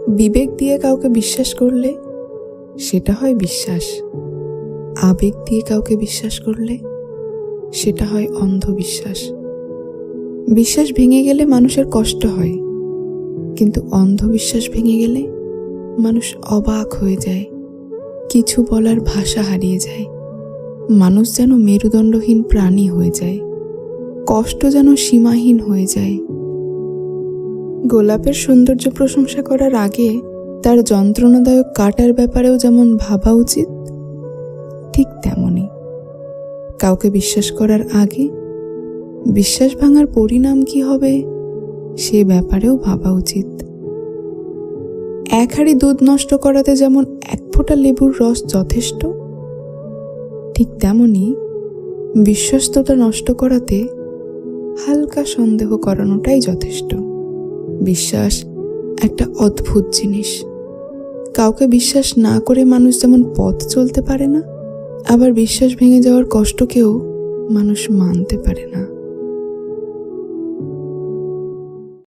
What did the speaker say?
বিবেক দিয়ে কাউকে বিশ্বাস করলে সেটা হয় বিশ্বাস, আবেগ দিয়ে কাউকে বিশ্বাস করলে সেটা হয় অন্ধবিশ্বাস। বিশ্বাস ভেঙে গেলে মানুষের কষ্ট হয়, কিন্তু অন্ধবিশ্বাস ভেঙে গেলে মানুষ অবাক হয়ে যায়, কিছু বলার ভাষা হারিয়ে যায়। মানুষ যেন মেরুদণ্ডহীন প্রাণী হয়ে যায়, কষ্ট যেন সীমাহীন হয়ে যায়। গোলাপের সৌন্দর্য প্রশংসা করার আগে তার যন্ত্রণাদায়ক কাটার ব্যাপারেও যেমন ভাবা উচিত, ঠিক তেমনি কাউকে বিশ্বাস করার আগে বিশ্বাস ভাঙার পরিণাম কি হবে সে ব্যাপারেও ভাবা উচিত। এক হাঁড়ি দুধ নষ্ট করাতে যেমন এক ফোঁটা লেবুর রস যথেষ্ট, ঠিক তেমনি বিশ্বস্ততা নষ্ট করাতে হালকা সন্দেহ করানোটাই যথেষ্ট। বিশ্বাস একটা অদ্ভুত জিনিস। কাউকে বিশ্বাস না করে মানুষ যেমন পথ চলতে পারে না, আবার বিশ্বাস ভেঙে যাওয়ার কষ্টকেও মানুষ মানতে পারে না।